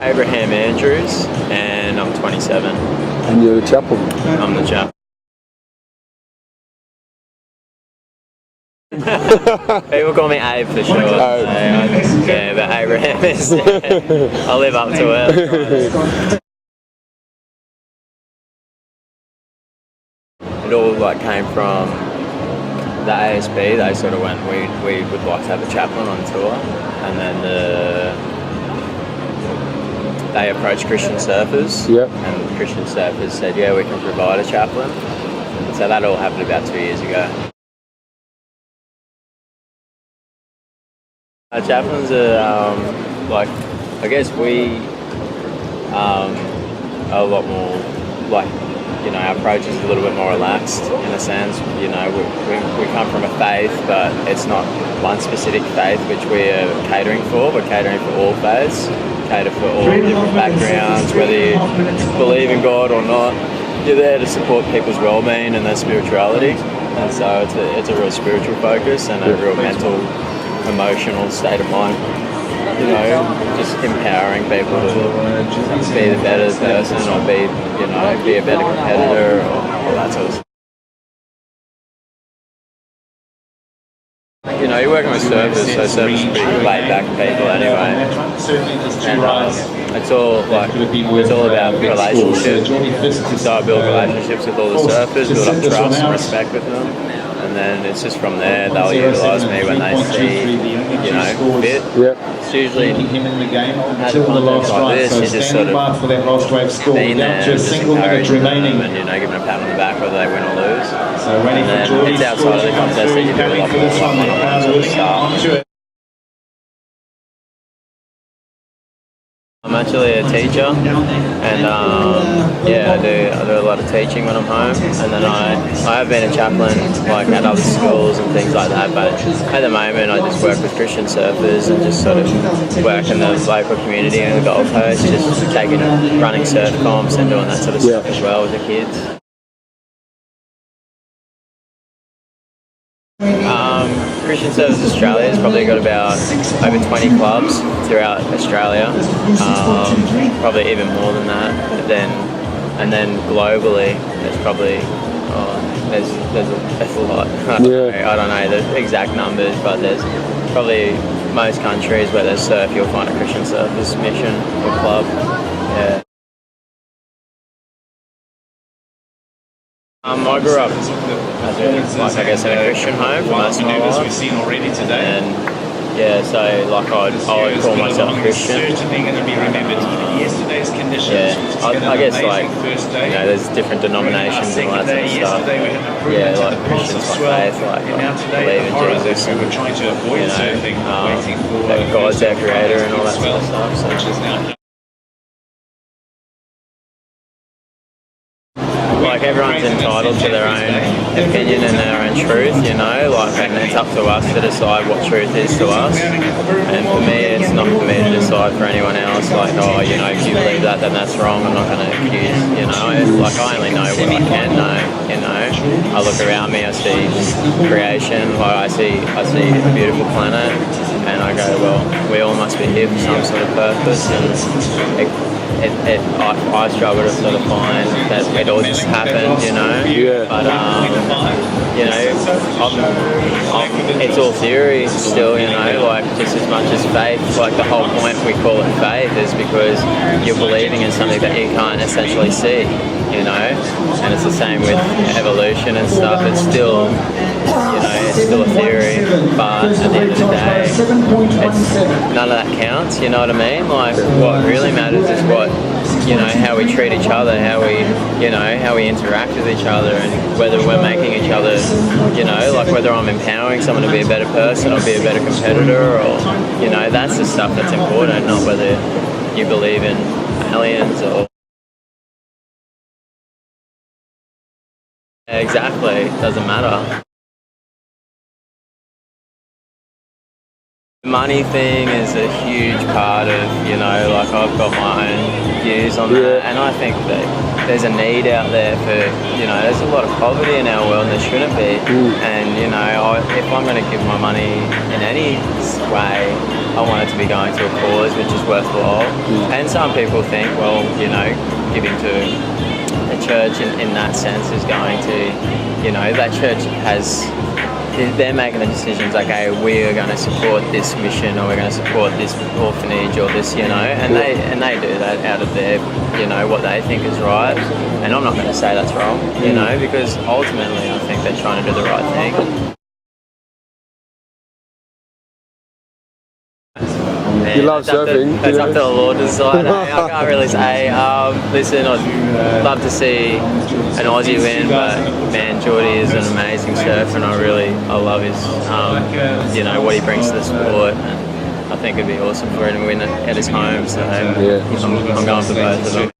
Abe Andrews, and I'm 27. And you're the chaplain? I'm the chaplain. People call me Abe for sure. Yeah, but Abraham is. I live up to it. It all like came from the ASB. They sort of went, we would like to have a chaplain on tour, and then they approached Christian surfers. Yep. And Christian surfers said, yeah, we can provide a chaplain. So that all happened about 2 years ago. Chaplains are like, I guess we are a lot more like, you know, our approach is a little bit more relaxed in a sense. You know, we come from a faith, but it's not one specific faith which we are catering for. We're catering for all faiths, cater for all different backgrounds, whether you believe in God or not. You're there to support people's well-being and their spirituality, and so it's a real spiritual focus and a real mental, emotional state of mind. You know, just empowering people to be the better person or be a better competitor or all that sort of stuff. You know, you're working with surfers, so surfers are pretty laid back people anyway. And it's all about relationships. So I build relationships with all the surfers, build up trust and respect with them. And then it's just from there they'll utilise me when they see, you know, fit. Yep. It's usually at a conference like this, you just sort of being there and just encouraging them and, you know, giving a pat on the back whether they win or lose. And then it's outside of the contest that you do a lot more one-on-one sort of stuff. I'm actually a teacher, and yeah, I do a lot of teaching when I'm home, and then I have been a chaplain like at other schools and things like that, but at the moment I just work with Christian surfers and just sort of work in the local community in the Gold Coast, just running surf comps and doing that sort of stuff as well with the kids. Christian Surfers Australia has probably got about over 20 clubs throughout Australia, probably even more than that. And then globally, there's probably there's a lot. I don't know the exact numbers, but there's probably most countries where there's surf, you'll find a Christian Surfers mission or club. Yeah. I grew up I guess in a Christian home for most of my life, and yeah, so like I would call myself Christian. Yeah, I guess like, you know, there's different denominations and all that sort of stuff. Yeah, like Christians by faith, like I believe in Jesus and, you know, that God's our creator and all that sort of stuff. So. Like everyone's entitled to their own opinion and their own truth, you know, like, and it's up to us to decide what truth is to us. And for me, it's not for me to decide for anyone else, like, oh, you know, if you believe that, then that's wrong, I'm not going to accuse, you know. Like, I only know what I can know, you know. I look around me, I see creation, like I see a beautiful planet, and I go, well, we all must be here for some sort of purpose, and I struggle to sort of find that it all just happened, you know. Yeah. But you know, it's all theory still, you know. Like just as much as faith. Like the whole point we call it faith is because you're believing in something that you can't essentially see, you know. And it's the same with evolution and stuff. It's still, you know, it's still a theory, but at the end of the day, none of that counts. You know what I mean? Like what really matters is what, you know, how we treat each other, how we interact with each other, and whether we're making each other, you know, like whether I'm empowering someone to be a better person or be a better competitor, or, you know, that's the stuff that's important, not whether you believe in aliens or. Exactly, doesn't matter. The money thing is a huge part of, you know, like I've got my own views on that, and I think that there's a need out there for, you know, there's a lot of poverty in our world and there shouldn't be. And, you know, if I'm going to give my money in any way, I want it to be going to a cause which is worthwhile. And some people think, well, you know, giving to a church in that sense is going to, you know, that church has, they're making the decisions, okay, we are going to support this mission, or we're going to support this orphanage, or this, you know, and they do that out of their, you know, what they think is right. And I'm not going to say that's wrong, you know, because ultimately I think they're trying to do the right thing. You love surfing. That's up to the Lord to decide. I can't really say. Listen, I'd love to see an Aussie win, but man, Geordie is an amazing surfer, and I love his, you know, what he brings to the sport. And I think it'd be awesome for him to win at his home. So I'm going for both of them.